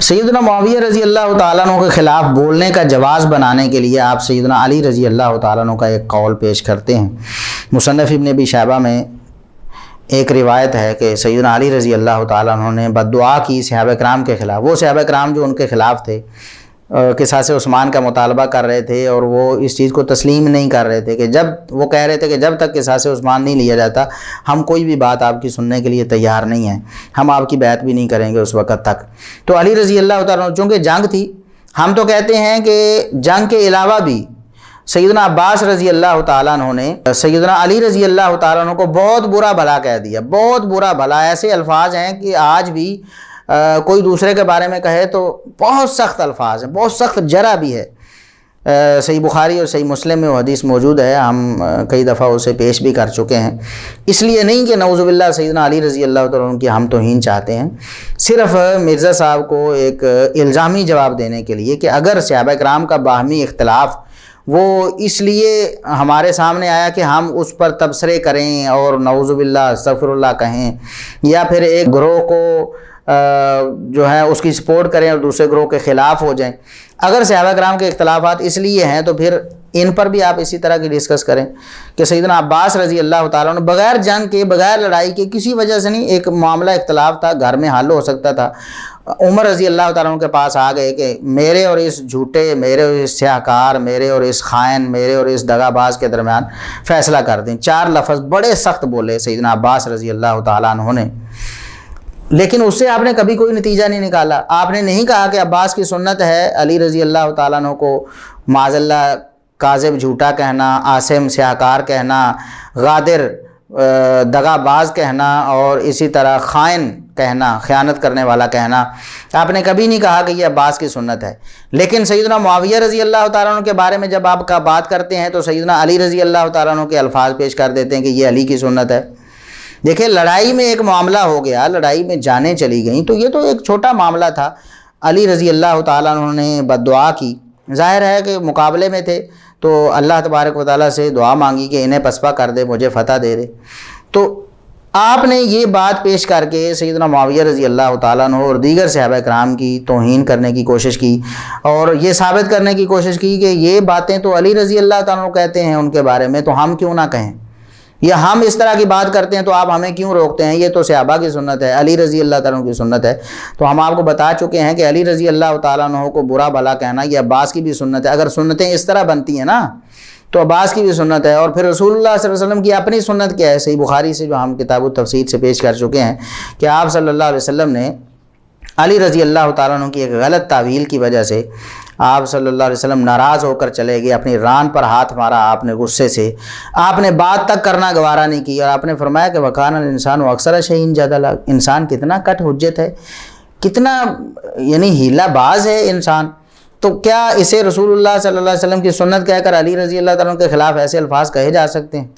سیدنا معاویہ رضی اللہ تعالیٰ عنہ کے خلاف بولنے کا جواز بنانے کے لیے آپ سیدنا علی رضی اللہ تعالیٰ عنہ کا ایک قول پیش کرتے ہیں۔ مصنف ابن ابی شیبہ میں ایک روایت ہے کہ سیدنا علی رضی اللہ تعالیٰ عنہ نے بد دعا کی صحابہ کرام کے خلاف، وہ صحابہ کرام جو ان کے خلاف تھے، قصاص عثمان کا مطالبہ کر رہے تھے، اور وہ اس چیز کو تسلیم نہیں کر رہے تھے کہ وہ کہہ رہے تھے کہ جب تک قصاص عثمان نہیں لیا جاتا ہم کوئی بھی بات آپ کی سننے کے لیے تیار نہیں ہیں، ہم آپ کی بیعت بھی نہیں کریں گے اس وقت تک۔ تو علی رضی اللہ تعالیٰ عنہ، چونکہ جنگ تھی، ہم تو کہتے ہیں کہ جنگ کے علاوہ بھی سیدنا عباس رضی اللہ تعالیٰ عنہ نے سیدنا علی رضی اللہ تعالیٰ عنہ کو بہت برا بھلا کہہ دیا، بہت برا بھلا۔ ایسے الفاظ ہیں کہ آج بھی کوئی دوسرے کے بارے میں کہے تو بہت سخت الفاظ ہیں، بہت سخت جرح بھی ہے۔ صحیح بخاری اور صحیح مسلم میں وہ حدیث موجود ہے، ہم کئی دفعہ اسے پیش بھی کر چکے ہیں۔ اس لیے نہیں کہ نعوذ باللہ سیدنا علی رضی اللہ تعالیٰ عنہ کی ہم توہین چاہتے ہیں، صرف مرزا صاحب کو ایک الزامی جواب دینے کے لیے کہ اگر صحابہ کرام کا باہمی اختلاف وہ اس لیے ہمارے سامنے آیا کہ ہم اس پر تبصرے کریں اور نعوذ باللہ استغفر اللہ کہیں، یا پھر ایک گروہ کو جو ہے اس کی سپورٹ کریں اور دوسرے گروہ کے خلاف ہو جائیں، اگر صحابہ کرام کے اختلافات اس لیے ہیں تو پھر ان پر بھی آپ اسی طرح کی ڈسکس کریں کہ سیدنا عباس رضی اللہ تعالیٰ عنہ بغیر جنگ کے، بغیر لڑائی کے، کسی وجہ سے نہیں، ایک معاملہ اختلاف تھا، گھر میں حل ہو سکتا تھا، عمر رضی اللہ تعالیٰ عنہ کے پاس آ گئے کہ میرے اور اس جھوٹے، میرے اور اس سیاہ کار، میرے اور اس خائن، میرے اور اس دغا باز کے درمیان فیصلہ کر دیں۔ 4 لفظ بڑے سخت بولے سیدنا عباس رضی اللہ تعالیٰ عنہ نے، لیکن اس سے آپ نے کبھی کوئی نتیجہ نہیں نکالا۔ آپ نے نہیں کہا کہ عباس کی سنت ہے علی رضی اللہ تعالیٰ عنہ کو معاذ اللہ کاذب جھوٹا کہنا، عاصم سیاہکار کہنا، غادر دغا باز کہنا، اور اسی طرح خائن کہنا، خیانت کرنے والا کہنا۔ آپ نے کبھی نہیں کہا کہ یہ عباس کی سنت ہے، لیکن سیدنا معاویہ رضی اللہ تعالیٰ عنہ کے بارے میں جب آپ کا بات کرتے ہیں تو سیدنا علی رضی اللہ تعالیٰ عنہ کے الفاظ پیش کر دیتے ہیں کہ یہ علی کی سنت ہے۔ دیکھیں، لڑائی میں ایک معاملہ ہو گیا، لڑائی میں جانیں چلی گئیں، تو یہ تو ایک چھوٹا معاملہ تھا۔ علی رضی اللہ تعالیٰ عنہ نے بد دعا کی، ظاہر ہے کہ مقابلے میں تھے تو اللہ تبارک و تعالیٰ سے دعا مانگی کہ انہیں پسپا کر دے، مجھے فتح دے دے۔ تو آپ نے یہ بات پیش کر کے سیدنا معاویہ رضی اللہ تعالیٰ عنہ اور دیگر صحابہ کرام کی توہین کرنے کی کوشش کی، اور یہ ثابت کرنے کی کوشش کی کہ یہ باتیں تو علی رضی اللہ تعالیٰ عنہ کہتے ہیں ان کے بارے میں، تو ہم کیوں نہ کہیں، یا ہم اس طرح کی بات کرتے ہیں تو آپ ہمیں کیوں روکتے ہیں، یہ تو صحابہ کی سنت ہے، علی رضی اللہ تعالیٰ عنہ کی سنت ہے۔ تو ہم آپ کو بتا چکے ہیں کہ علی رضی اللہ تعالیٰ عنہ کو برا بھلا کہنا یہ عباس کی بھی سنت ہے۔ اگر سنتیں اس طرح بنتی ہیں نا تو عباس کی بھی سنت ہے، اور پھر رسول اللہ صلی اللہ علیہ وسلم کی اپنی سنت کیا ہے؟ صحیح بخاری سے جو ہم کتاب التفسیر سے پیش کر چکے ہیں کہ آپ صلی اللہ علیہ وسلم نے علی رضی اللہ تعالیٰ عنہ کی ایک غلط تعویل کی وجہ سے آپ صلی اللہ علیہ وسلم ناراض ہو کر چلے گئے، اپنی ران پر ہاتھ مارا آپ نے غصے سے، آپ نے بات تک کرنا گوارا نہیں کی، اور آپ نے فرمایا کہ وَكَانَ الْإِنسَانُ أَكْثَرَ شَيْءٍ جَدَلًا، انسان کتنا کٹ حجت ہے، کتنا یعنی ہیلہ باز ہے انسان۔ تو کیا اسے رسول اللہ صلی اللہ علیہ وسلم کی سنت کہہ کر علی رضی اللہ تعالیٰ عنہ کے خلاف ایسے الفاظ کہے جا سکتے ہیں؟